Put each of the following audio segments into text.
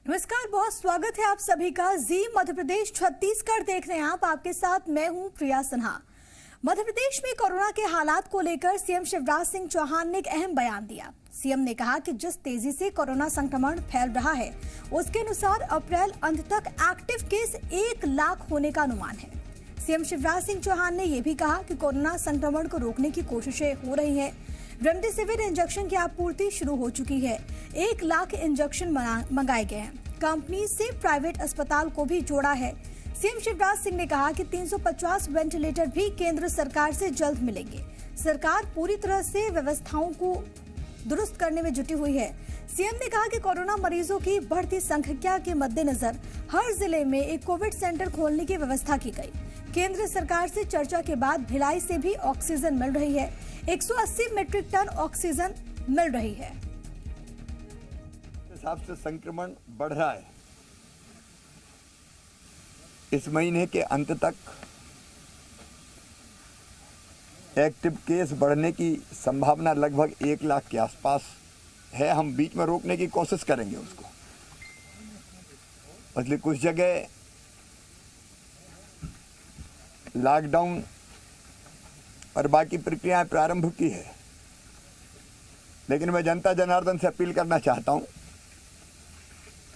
नमस्कार, बहुत स्वागत है आप सभी का। जी मध्य प्रदेश छत्तीसगढ़ देख रहे हैं आप। आपके साथ मैं हूं प्रिया सिन्हा। मध्य प्रदेश में कोरोना के हालात को लेकर सीएम शिवराज सिंह चौहान ने एक अहम बयान दिया। सीएम ने कहा कि जिस तेजी से कोरोना संक्रमण फैल रहा है, उसके अनुसार अप्रैल अंत तक एक्टिव केस 1 लाख होने का अनुमान है। सीएम शिवराज सिंह चौहान ने यह भी कहा कि कोरोना संक्रमण को रोकने की कोशिशें हो रही हैं। रेमडेसिविर इंजेक्शन की आपूर्ति शुरू हो चुकी है। 1 लाख इंजेक्शन मंगाए गए हैं। कंपनी से प्राइवेट अस्पताल को भी जोड़ा है। सीएम शिवराज सिंह ने कहा कि 350 वेंटिलेटर भी केंद्र सरकार से जल्द मिलेंगे। सरकार पूरी तरह से व्यवस्थाओं को दुरुस्त करने में जुटी हुई है। सीएम ने कहा कि कोरोना मरीजों की बढ़ती संख्या के मद्देनजर हर जिले में एक कोविड सेंटर खोलने की व्यवस्था की गई। केंद्र सरकार से चर्चा के बाद भिलाई से भी ऑक्सीजन मिल रही है। 180 मीट्रिक टन ऑक्सीजन मिल रही है। हिसाब से संक्रमण बढ़ रहा है। इस महीने के अंत तक एक्टिव केस बढ़ने की संभावना लगभग 1 लाख के आसपास है। हम बीच में रोकने की कोशिश करेंगे उसको। इसलिए कुछ जगह लॉकडाउन और बाकी प्रक्रियाएं प्रारंभ की है, लेकिन मैं जनता जनार्दन से अपील करना चाहता हूं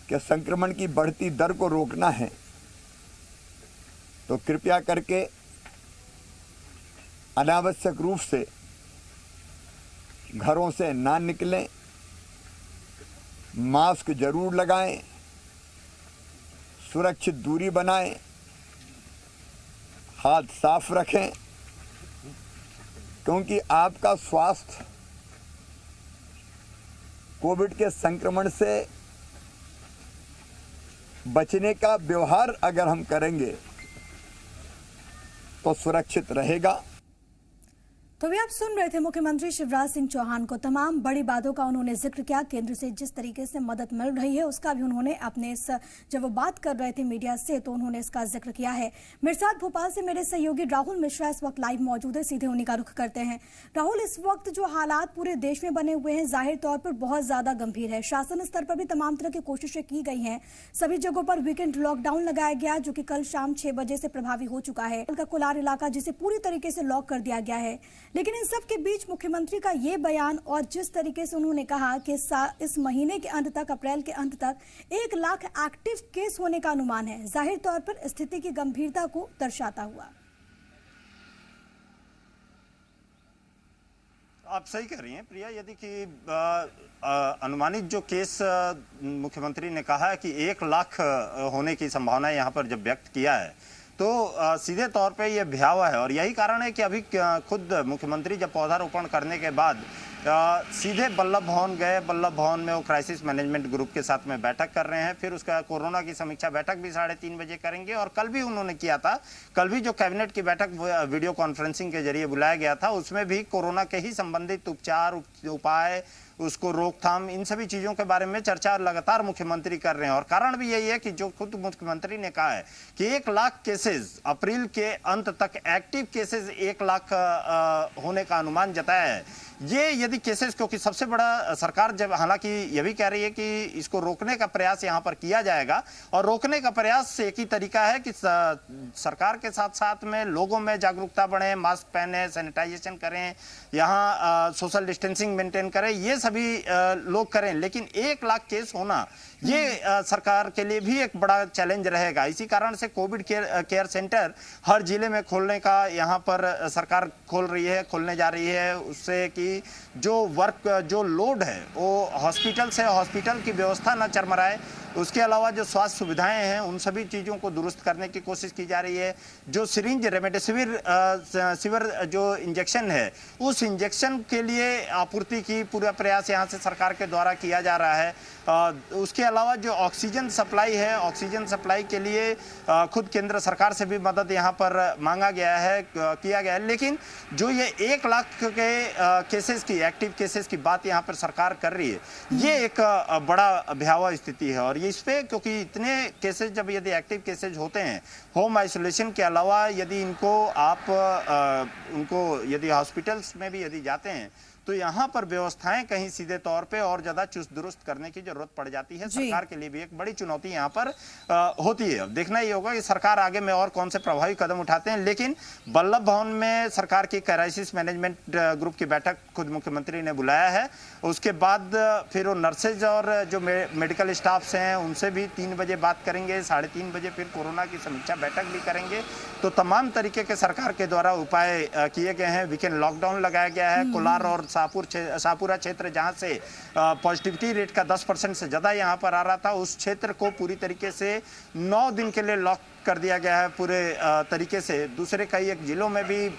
कि संक्रमण की बढ़ती दर को रोकना है तो कृपया करके अनावश्यक रूप से घरों से ना निकलें, मास्क जरूर लगाएं, सुरक्षित दूरी बनाएं, हाथ साफ रखें, क्योंकि आपका स्वास्थ्य कोविड के संक्रमण से बचने का व्यवहार अगर हम करेंगे तो सुरक्षित रहेगा। तो भी आप सुन रहे थे मुख्यमंत्री शिवराज सिंह चौहान को। तमाम बड़ी बातों का उन्होंने जिक्र किया। केंद्र से जिस तरीके से मदद मिल रही है उसका भी उन्होंने अपने जब वो बात कर रहे थे मीडिया से तो उन्होंने इसका जिक्र किया है। मेरे साथ भोपाल से मेरे सहयोगी राहुल मिश्रा इस वक्त लाइव मौजूद है। सीधे उन्हीं का रुख करते हैं। राहुल, इस वक्त जो हालात पूरे देश में बने हुए हैं जाहिर तौर पर बहुत ज्यादा गंभीर है। शासन स्तर पर भी तमाम तरह की कोशिशें की गई हैं। सभी जगहों पर वीकेंड लॉकडाउन लगाया गया जो कि कल शाम 6 बजे से प्रभावी हो चुका है। कल का कोलार इलाका जिसे पूरी तरीके से लॉक कर दिया गया है। लेकिन इन सब के बीच मुख्यमंत्री का ये बयान और जिस तरीके से उन्होंने कहा कि इस महीने के अंत तक, अप्रैल के अंत तक 1 लाख एक्टिव केस होने का अनुमान है, जाहिर तौर पर स्थिति की गंभीरता को दर्शाता हुआ। आप सही कह रही हैं प्रिया। यदि कि अनुमानित जो केस मुख्यमंत्री ने कहा है कि 1 लाख होने की संभावना यहाँ पर जब व्यक्त किया है तो सीधे तौर पे ये भयावह है। और यही कारण है कि अभी खुद मुख्यमंत्री जब पौधारोपण करने के बाद सीधे बल्लभ भवन गए। बल्लभ भवन में वो क्राइसिस मैनेजमेंट ग्रुप के साथ में बैठक कर रहे हैं। फिर उसका कोरोना की समीक्षा बैठक भी 3:30 बजे करेंगे। और कल भी उन्होंने किया था। कल भी जो कैबिनेट की बैठक वीडियो कॉन्फ्रेंसिंग के जरिए बुलाया गया था उसमें भी कोरोना के ही संबंधित उपचार, उपाय, उसको रोकथाम, इन सभी चीज़ों के बारे में चर्चा लगातार मुख्यमंत्री कर रहे हैं। और कारण भी यही है कि जो खुद मुख्यमंत्री ने कहा है कि 1 लाख केसेस अप्रैल के अंत तक, एक्टिव केसेस 1 लाख होने का अनुमान जताया है। ये यदि केसेस, क्योंकि सबसे बड़ा सरकार जब हालांकि ये भी कह रही है कि इसको रोकने का प्रयास यहाँ पर किया जाएगा और रोकने का प्रयास एक ही तरीका है कि सरकार के साथ साथ में लोगों में जागरूकता बढ़े, मास्क पहने, सैनिटाइजेशन करें, यहाँ सोशल डिस्टेंसिंग मेंटेन करें, ये सभी लोग करें। लेकिन 1 लाख केस होना ये सरकार के लिए भी एक बड़ा चैलेंज रहेगा। इसी कारण से कोविड केयर सेंटर हर जिले में खोलने का यहाँ पर सरकार खोलने जा रही है। उससे कि जो लोड है वो हॉस्पिटल से, हॉस्पिटल की व्यवस्था न चरमराए। उसके अलावा जो स्वास्थ्य सुविधाएं हैं उन सभी चीज़ों को दुरुस्त करने की कोशिश की जा रही है। जो सिरिंज रेमडेसिविर जो इंजेक्शन है उस इंजेक्शन के लिए आपूर्ति की पूरा प्रयास यहाँ से सरकार के द्वारा किया जा रहा है। उसके अलावा जो ऑक्सीजन सप्लाई है, ऑक्सीजन सप्लाई के लिए खुद केंद्र सरकार से भी मदद यहाँ पर मांगा गया है, किया गया है। लेकिन जो ये 1 लाख के केसेस की, एक्टिव केसेस की बात यहाँ पर सरकार कर रही है, ये एक बड़ा भयावह स्थिति है। और ये इस पे, क्योंकि इतने केसेस जब यदि एक्टिव केसेस होते हैं, होम आइसोलेशन के अलावा यदि इनको आप उनको यदि हॉस्पिटल्स में भी यदि जाते हैं तो यहाँ पर व्यवस्थाएं कहीं सीधे तौर पे और ज्यादा चुस्त दुरुस्त करने की जरूरत पड़ जाती है। सरकार के लिए भी एक बड़ी चुनौती यहाँ पर होती है। अब देखना ही होगा कि सरकार आगे में और कौन से प्रभावी कदम उठाते हैं। लेकिन वल्लभ भवन में सरकार की क्राइसिस मैनेजमेंट ग्रुप की बैठक खुद मुख्यमंत्री ने बुलाया है। उसके बाद फिर वो नर्सेज और जो मेडिकल स्टाफ्स हैं उनसे भी 3 बजे बात करेंगे, 3:30 बजे फिर कोरोना की समीक्षा बैठक भी करेंगे। तो तमाम तरीके के सरकार के द्वारा उपाय किए गए हैं। वीकेंड लॉकडाउन लगाया गया है। कोलार और शाहपुरा क्षेत्र जहां से पॉजिटिविटी रेट का 10% से ज्यादा यहां पर आ रहा था, उस क्षेत्र को पूरी तरीके से 9 दिन के लिए लॉक कर दिया गया है पूरे तरीके से। दूसरे कई एक जिलों में भी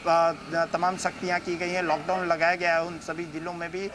तमाम सख्तियां की गई हैं, लॉकडाउन लगाया गया है। उन सभी जिलों में भी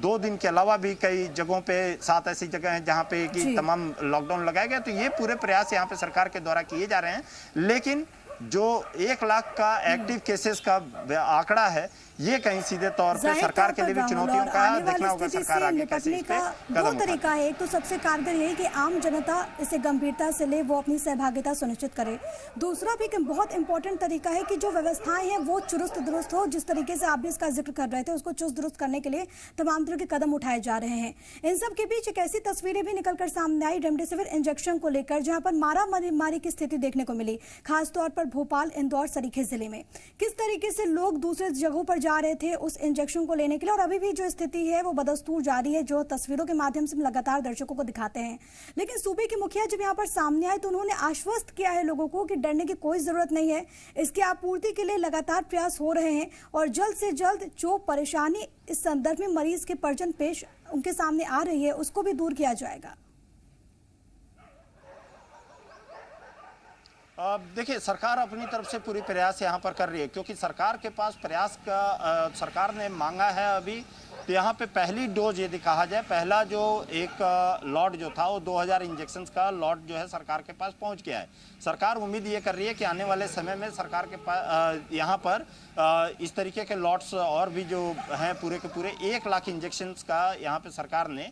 2 दिन के अलावा भी कई जगहों पे 7 ऐसी जगह हैं जहां पे कि तमाम लॉकडाउन लगाया गया। तो ये पूरे प्रयास यहाँ पे सरकार के द्वारा किए जा रहे हैं। लेकिन जो 1 लाख का एक्टिव केसेस का आंकड़ा है, ये कहीं सीधे तौर पे सरकार के लिए भी चुनौतियों का देखना होगा। सरकार आगे कैसे इस पे दो तरीका है। एक तो सबसे कारगर यही कि आम जनता इसे गंभीरता से ले, वो अपनी सहभागिता सुनिश्चित करे। दूसरा भी बहुत इंपॉर्टेंट तरीका है कि जो व्यवस्थाएं हैं वो चुस्त दुरुस्त हो। जिस तरीके से आप भी इसका जिक्र कर रहे थे, उसको चुस्त दुरुस्त करने के लिए तमाम तरह के कदम उठाए जा रहे हैं। इन सब के बीच एक ऐसी तस्वीरें भी निकलकर सामने आई रेमडेसिविर इंजेक्शन को लेकर, जहां पर मारामारी की स्थिति देखने को मिली, खासतौर पर भोपाल, इंदौर, सरीखे जिले में। किस तरीके से लोग दूसरे जगहों पर जा रहे थे उस इंजेक्शन को लेने के लिए, और अभी भी जो स्थिति है वो बदस्तूर जारी है, जो तस्वीरों के माध्यम से हम लगातार दर्शकों को दिखाते हैं। लेकिन सूबे के मुखिया जब यहाँ पर सामने आए तो उन्होंने आश्वस्त किया है लोगों को कि डरने की कोई जरूरत नहीं है। इसकी आपूर्ति के लिए लगातार प्रयास हो रहे हैं और जल्द से जल्द जो परेशानी इस संदर्भ में मरीज के पर्जन पेश उनके सामने आ रही है उसको भी दूर किया जाएगा। देखिए, सरकार अपनी तरफ से पूरी प्रयास यहाँ पर कर रही है, क्योंकि सरकार के पास प्रयास का सरकार ने मांगा है अभी। तो यहाँ पे पहली डोज यदि कहा जाए, पहला जो एक लॉट जो था वो 2000 इंजेक्शन्स का लॉट जो है सरकार के पास पहुँच गया है। सरकार उम्मीद ये कर रही है कि आने वाले समय में सरकार के पास यहाँ पर इस तरीके के लॉट्स और भी जो हैं पूरे के पूरे 1 लाख इंजेक्शन्स का यहाँ पे सरकार ने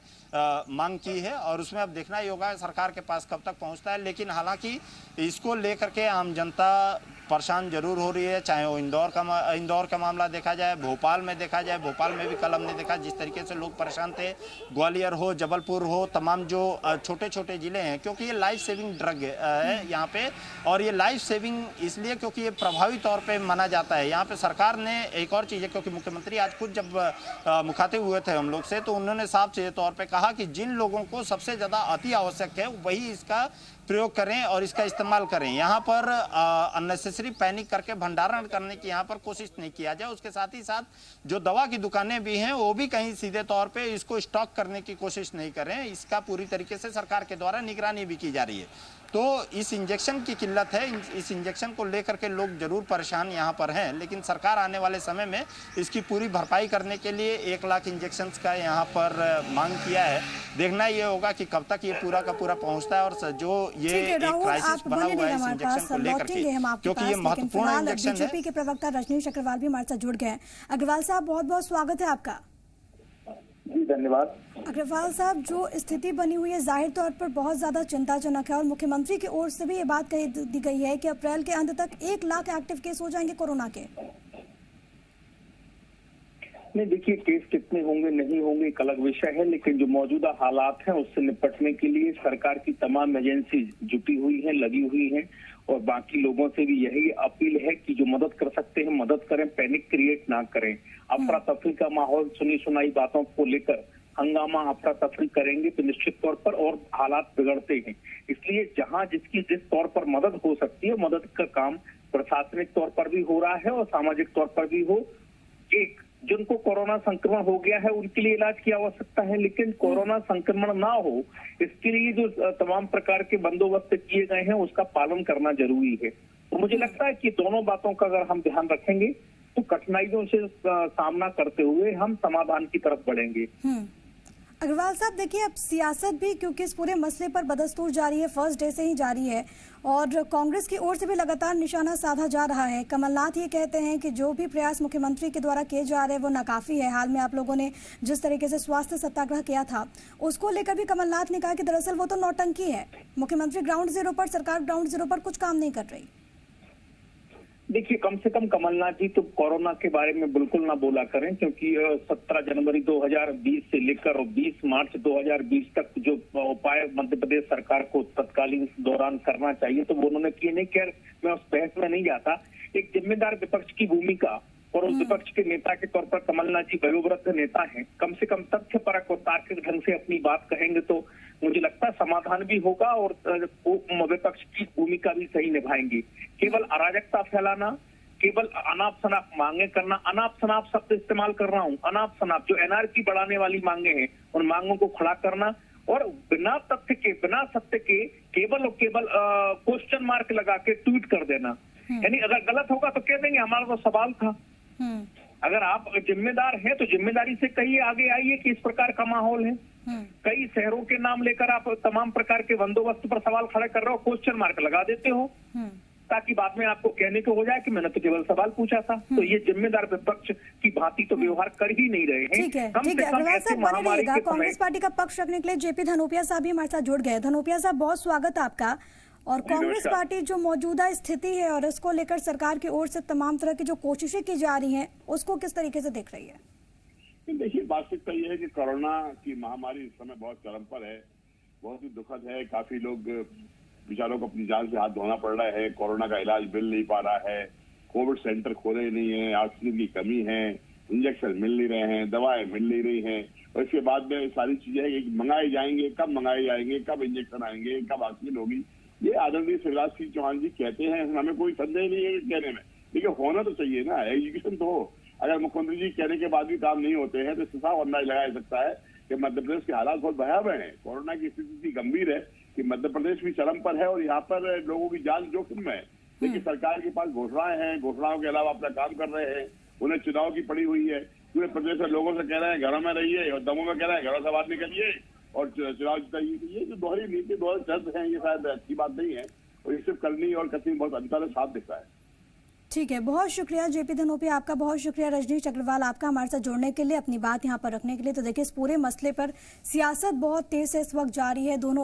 मांग की है। और उसमें अब देखना ही होगा सरकार के पास कब तक पहुँचता है। लेकिन हालांकि इसको लेकर के आम जनता परेशान जरूर हो रही है, चाहे वो इंदौर का मामला देखा जाए, भोपाल में देखा जाए। भोपाल में भी कल हमने देखा जिस तरीके से लोग परेशान थे। ग्वालियर हो, जबलपुर हो, तमाम जो छोटे छोटे जिले हैं, क्योंकि ये लाइफ सेविंग ड्रग है यहाँ पे। और ये लाइफ सेविंग इसलिए क्योंकि ये प्रभावी तौर पे माना जाता है। यहाँ पे सरकार ने एक और चीज़ है, क्योंकि मुख्यमंत्री आज खुद जब मुखातिब हुए थे हम लोग से, तो उन्होंने साफ सीधे तौर पर कहा कि जिन लोगों को सबसे ज़्यादा अति आवश्यक है वही इसका प्रयोग करें और इसका इस्तेमाल करें। यहाँ पर अननेसेसरी पैनिक करके भंडारण करने की यहाँ पर कोशिश नहीं किया जाए। उसके साथ ही साथ जो दवा की दुकानें भी हैं वो भी कहीं सीधे तौर पे इसको स्टॉक करने की कोशिश नहीं करें। इसका पूरी तरीके से सरकार के द्वारा निगरानी भी की जा रही है। तो इस इंजेक्शन की किल्लत है, इस इंजेक्शन को लेकर के लोग जरूर परेशान यहाँ पर हैं। लेकिन सरकार आने वाले समय में इसकी पूरी भरपाई करने के लिए 1 लाख इंजेक्शन का यहाँ पर मांग किया है। देखना ये होगा कि कब तक ये पूरा का पूरा पहुँचता है। और जो ये एक क्राइसिस बना हुआ है इस इंजेक्शन को लेकर के, क्योंकि ये महत्वपूर्ण इंजेक्शन है। बीजेपी के प्रवक्ता रजनीश अग्रवाल भी हमारे साथ जुड़ गए हैं। अग्रवाल साहब, बहुत बहुत स्वागत है आपका। जी धन्यवाद। अग्रवाल साहब, जो स्थिति बनी हुई है जाहिर तौर पर बहुत ज्यादा चिंताजनक है और मुख्यमंत्री की ओर से भी ये बात कही दी गई है कि अप्रैल के अंत तक 1 लाख एक्टिव केस हो जाएंगे कोरोना के। नहीं, देखिए, केस कितने होंगे नहीं होंगे एक अलग विषय है, लेकिन जो मौजूदा हालात हैं उससे निपटने के लिए सरकार की तमाम एजेंसी जुटी हुई हैं, लगी हुई हैं। और बाकी लोगों से भी यही अपील है कि जो मदद कर सकते हैं मदद करें, पैनिक क्रिएट ना करें। अफरा तफरी का माहौल, सुनी सुनाई बातों को लेकर हंगामा, अफरा तफरी करेंगे तो निश्चित तौर पर और हालात बिगड़ते हैं। इसलिए जहां जिसकी जिस तौर पर मदद हो सकती है, मदद का काम प्रशासनिक तौर पर भी हो रहा है और सामाजिक तौर पर भी हो। एक जिनको कोरोना संक्रमण हो गया है उनके लिए इलाज की आवश्यकता है, लेकिन कोरोना संक्रमण ना हो इसके लिए जो तमाम प्रकार के बंदोबस्त किए गए हैं उसका पालन करना जरूरी है। तो मुझे लगता है कि दोनों बातों का अगर हम ध्यान रखेंगे तो कठिनाइयों से सामना करते हुए हम समाधान की तरफ बढ़ेंगे। अग्रवाल साहब, देखिए अब सियासत भी क्योंकि इस पूरे मसले पर बदस्तूर जारी है, फर्स्ट डे से ही जारी है और कांग्रेस की ओर से भी लगातार निशाना साधा जा रहा है। कमलनाथ ये कहते हैं कि जो भी प्रयास मुख्यमंत्री के द्वारा किए जा रहे हैं वो नाकाफी है। हाल में आप लोगों ने जिस तरीके से स्वास्थ्य सत्याग्रह किया था उसको लेकर भी कमलनाथ ने कहा कि दरअसल वो तो नौटंकी है, मुख्यमंत्री ग्राउंड जीरो पर, सरकार ग्राउंड जीरो पर कुछ काम नहीं कर रही। देखिए, कम से कम कमलनाथ जी तो कोरोना के बारे में बिल्कुल ना बोला करें, क्योंकि 17 जनवरी 2020 से लेकर 20 मार्च 2020 तक जो उपाय मध्य प्रदेश सरकार को तत्कालीन दौरान करना चाहिए तो वो उन्होंने किए नहीं। खैर, मैं उस बहस में नहीं जाता। एक जिम्मेदार विपक्ष की भूमिका और उस विपक्ष के नेता के तौर पर कमलनाथ जी वयोवृद्ध नेता हैं, कम से कम तथ्यपरक और तार्किक ढंग से अपनी बात कहेंगे तो मुझे लगता है समाधान भी होगा और विपक्ष की भूमिका भी सही निभाएंगे। केवल अराजकता फैलाना, केवल अनाप शनाप मांगे करना, अनाप शनाप शब्द इस्तेमाल कर रहा हूँ, अनाप शनाप जो एनआरकी बढ़ाने वाली मांगे हैं उन मांगों को खड़ा करना और बिना तथ्य के, बिना सत्य के केवल और केवल क्वेश्चन मार्क लगा के ट्वीट कर देना। यानी अगर गलत होगा तो कह देंगे हमारा तो सवाल था। अगर आप जिम्मेदार हैं तो जिम्मेदारी से कहिए, आगे आइए कि इस प्रकार का माहौल है। कई शहरों के नाम लेकर आप तमाम प्रकार के बंदोबस्त पर सवाल खड़े कर रहे हो, क्वेश्चन मार्क लगा देते हो ताकि बाद में आपको कहने को हो जाए कि मैंने तो केवल सवाल पूछा था। तो ये जिम्मेदार विपक्ष की भांति तो व्यवहार कर ही नहीं रहे हैं। ठीक है, ठीक है। अग्रवाल साहब बने रहिएगा। कांग्रेस पार्टी का पक्ष रखने के लिए जेपी धनोपिया साहब भी हमारे साथ जुड़ गए। धनोपिया साहब, बहुत स्वागत आपका। और कांग्रेस पार्टी जो मौजूदा स्थिति है और इसको लेकर सरकार की ओर से तमाम तरह की जो कोशिशें की जा रही हैं उसको किस तरीके से देख रही है? देखिए, वास्तविकता ये है कि कोरोना की महामारी इस समय बहुत चरम पर है, बहुत ही दुखद है। काफी लोग बेचारों को अपनी जान से हाथ धोना पड़ रहा है। कोरोना का इलाज मिल नहीं पा रहा है, कोविड सेंटर खोले नहीं है, ऑक्सीजन की कमी है, इंजेक्शन मिल नहीं रहे हैं, दवाएं मिल नहीं रही हैं। और इसके बाद में सारी चीजें मंगाए जाएंगे, कब मंगाए जाएंगे, कब इंजेक्शन आएंगे, कब ऑक्सीजन होगी, ये आदरणीय शिवराज सिंह चौहान जी कहते हैं, हमें कोई संदेह नहीं है कहने में। लेकिन होना तो चाहिए ना, एजुकेशन तो हो। अगर मुख्यमंत्री जी कहने के बाद भी काम नहीं होते हैं तो साफ अंदाज लगाया जा सकता है कि मध्य प्रदेश के हालात बहुत भयावह हैं। कोरोना की स्थिति इतनी गंभीर है कि मध्य प्रदेश भी चरम पर है और यहाँ पर लोगों की जान जोखिम में है। लेकिन सरकार के पास घोषणाएं हैं, घोषणाओं के अलावा अपना काम कर रहे हैं। उन्हें चुनाव की पड़ी हुई है, पूरे प्रदेश में लोगों से कह रहे हैं घरों में रहिए और दमों में कह रहे हैं घरों से बाहर निकलिए और चुनाव जिताइए। ये जो दोहरी नीति, दोहरे शब्द हैं, ये शायद अच्छी बात नहीं है और इससे करनी और कथनी बहुत अंतर साफ दिखता है। ठीक है, बहुत शुक्रिया जेपी धनोपिया आपका, बहुत शुक्रिया रजनीश अग्रवाल आपका हमारे साथ जुड़ने के लिए, अपनी बात यहाँ पर रखने के लिए। तो देखिए, इस पूरे मसले पर सियासत बहुत तेज से इस वक्त जारी है। दोनों